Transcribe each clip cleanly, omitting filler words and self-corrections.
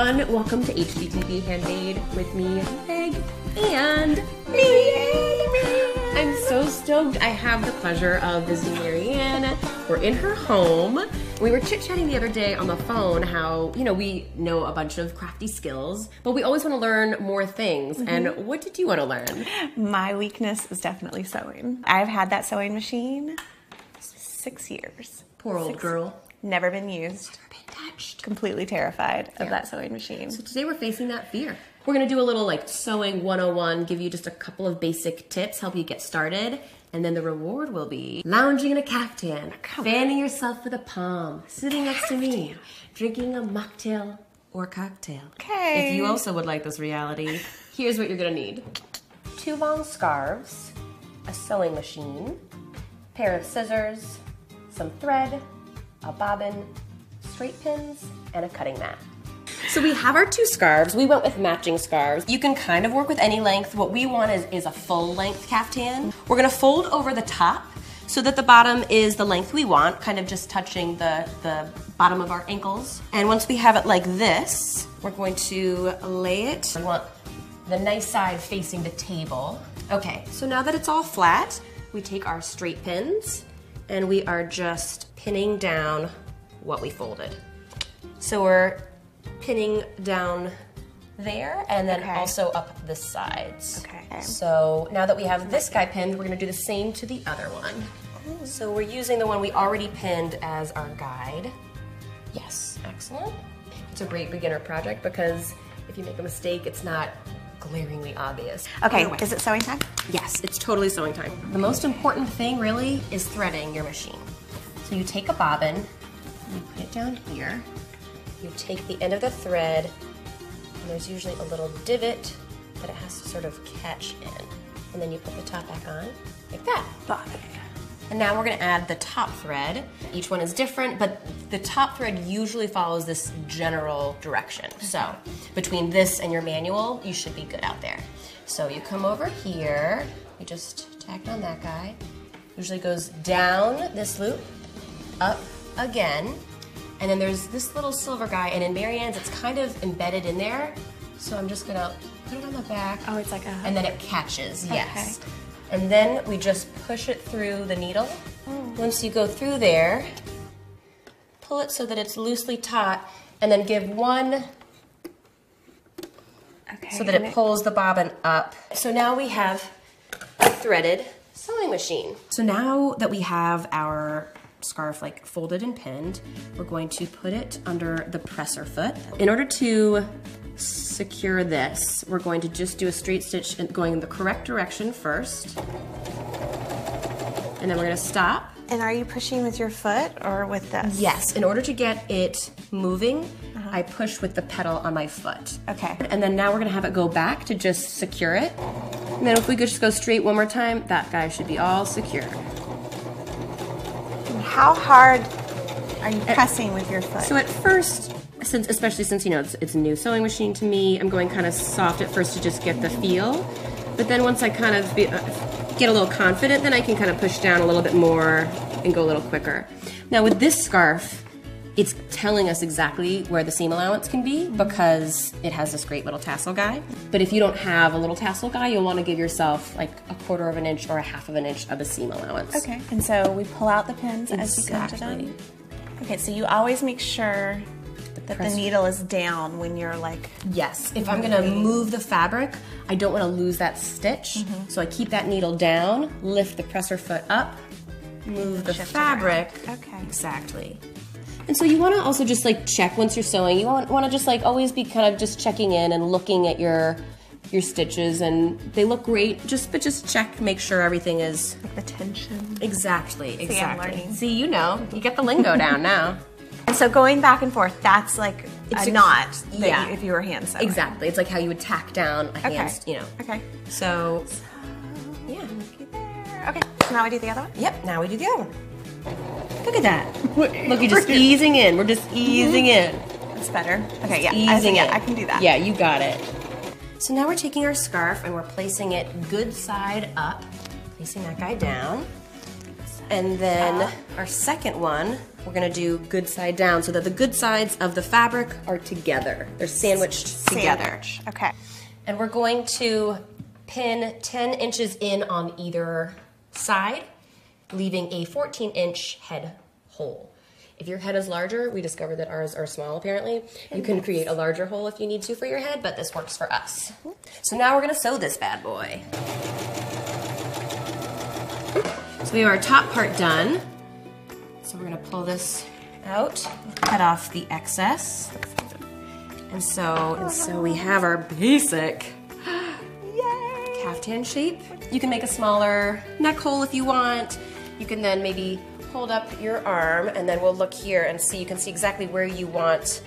everyone. Welcome to HGTV Handmade with me, Meg, and me. I'm so stoked. I have the pleasure of visiting Marianne. We're in her home. We were chit-chatting the other day on the phone how, you know, we know a bunch of crafty skills, but we always want to learn more things. And what did you want to learn? My weakness is definitely sewing. I've had that sewing machine 6 years. Poor old girl. Never been used. Never been touched. Completely terrified of that sewing machine. So today we're facing that fear. We're going to do a little like sewing 101, give you just a couple of basic tips, help you get started. And then the reward will be lounging in a caftan, fanning yourself with a palm, sitting next to me, drinking a mocktail or cocktail. Okay. If you also would like this reality, here's what you're going to need. 2 long scarves, a sewing machine, pair of scissors, some thread, a bobbin, straight pins, and a cutting mat. So we have our 2 scarves. We went with matching scarves. You can kind of work with any length. What we want is a full length caftan. We're gonna fold over the top so that the bottom is the length we want, kind of just touching the bottom of our ankles. And once we have it like this, we're going to lay it. We want the nice side facing the table. Okay, so now that it's all flat, we take our straight pins and we are just pinning down what we folded. So we're pinning down there and then also up the sides. Okay. So now that we have this guy pinned, we're gonna do the same to the other one. Ooh. So we're using the one we already pinned as our guide. Yes, excellent. It's a great beginner project because if you make a mistake, it's not glaringly obvious. Okay, is it sewing time? Yes, it's totally sewing time. The most important thing really is threading your machine. So you take a bobbin, you put it down here, you take the end of the thread, and there's usually a little divot that it has to sort of catch in. And then you put the top back on, like that. And now we're gonna add the top thread. Each one is different, but the top thread usually follows this general direction. So between this and your manual, you should be good out there. So you come over here, you just tack on that guy. Usually goes down this loop, up again, and then there's this little silver guy, and in Marianne's, it's kind of embedded in there. So I'm just gonna put it on the back. Oh, it's like a... And then it catches, yes. And then we just push it through the needle. Once you go through there, pull it so that it's loosely taut, and then give one so that it pulls the bobbin up. So now we have a threaded sewing machine. So now that we have our scarf like folded and pinned, we're going to put it under the presser foot. In order to secure this, we're going to just do a straight stitch going in the correct direction first. And then we're gonna stop. And are you pushing with your foot or with this? Yes, in order to get it moving, I push with the pedal on my foot. Okay. And then now we're gonna have it go back to just secure it. And then if we could just go straight one more time, that guy should be all secure. How hard are you pressing with your foot? So at first, especially since, you know, it's a new sewing machine to me, I'm going kind of soft at first to just get the feel. But then once I kind of get a little confident, then I can kind of push down a little bit more and go a little quicker. Now with this scarf, it's telling us exactly where the seam allowance can be because it has this great little tassel guy. But if you don't have a little tassel guy, you'll want to give yourself like 1/4 of an inch or 1/2 of an inch of a seam allowance. Okay, and so we pull out the pins as you come to them? Okay, so you always make sure that the needle is down when you're like... Yes, if I'm gonna move the fabric, I don't wanna lose that stitch. So I keep that needle down, lift the presser foot up, move the fabric. Okay. Exactly. And so you wanna also just like check once you're sewing, you wanna just like always be kind of just checking in and looking at your stitches, and they look great, but just check, make sure everything is... Like the tension. Exactly. See, I'm learning. See, you know, you get the lingo down now. And so going back and forth, that's like a knot if you were hand sewing. Exactly. It's like how you would tack down a hand, you know. Okay. So yeah. Looky there. Okay, so now we do the other one? Yep, now we do the other one. Look at that. Look, you're just easing in. We're just easing in. It's better. Okay, yeah. Easing in. I can do that. Yeah, you got it. So now we're taking our scarf and we're placing it good side up, placing that guy down. And then our second one, we're gonna do good side down so that the good sides of the fabric are together. They're sandwiched together. Okay. And we're going to pin 10 inches in on either side, leaving a 14-inch head hole. If your head is larger, we discovered that ours are small apparently. You can create a larger hole if you need to for your head, but this works for us. So now we're gonna sew this bad boy. So we have our top part done. So we're gonna pull this out, cut off the excess. And so we have our basic caftan shape. You can make a smaller neck hole if you want. You can then maybe hold up your arm, and then we'll look here and see, you can see exactly where you want,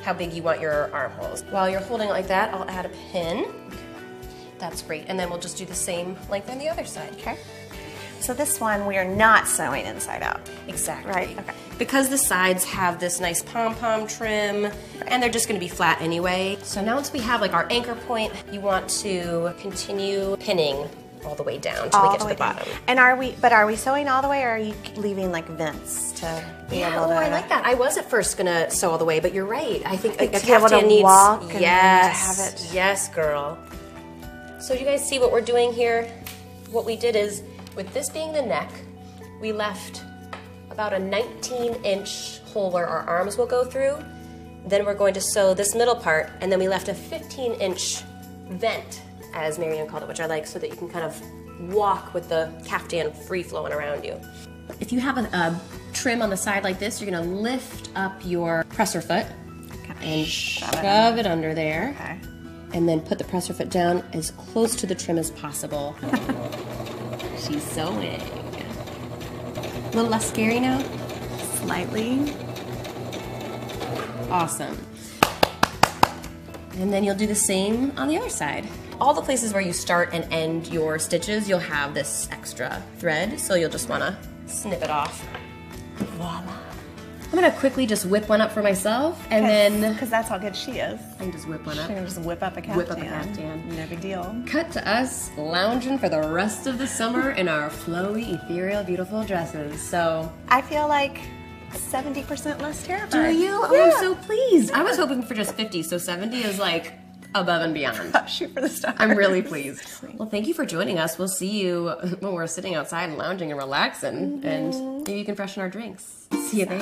how big you want your armholes. While you're holding it like that, I'll add a pin. That's great. And then we'll just do the same length on the other side. Okay. So this one, we are not sewing inside out. Exactly. Right, okay. Because the sides have this nice pom-pom trim, and they're just gonna be flat anyway. So now once we have like our anchor point, you want to continue pinning all the way down till we get to the bottom. And are we sewing all the way, or are you leaving like vents to be able to? I like that. I was at first gonna sew all the way, but you're right. I think a to be able to caftan needs, walk and yes, to have it. yes, girl. So do you guys see what we're doing here? What we did is, with this being the neck, we left about a 19-inch hole where our arms will go through. Then we're going to sew this middle part, and then we left a 15-inch vent, as Marianne called it, which I like, so that you can kind of walk with the caftan free flowing around you. If you have a trim on the side like this, you're gonna lift up your presser foot and shove it under there. Okay. And then put the presser foot down as close to the trim as possible. She's sewing. A little less scary now? Slightly. Awesome. And then you'll do the same on the other side. All the places where you start and end your stitches, you'll have this extra thread, so you'll just wanna snip it off. Voila. I'm gonna quickly just whip one up for myself, and then... Because that's how good she is. I can just whip one up. She can just whip up a caftan. Whip up a caftan. No big deal. Cut to us lounging for the rest of the summer in our flowy, ethereal, beautiful dresses. So I feel like 70% less terrified. do you? Oh, Yeah. I'm so pleased. I was hoping for just 50, so 70 is like above and beyond. Shoot for the stars. I'm really pleased. Well, thank you for joining us. We'll see you when we're sitting outside and lounging and relaxing, and maybe you can freshen our drinks. See you there.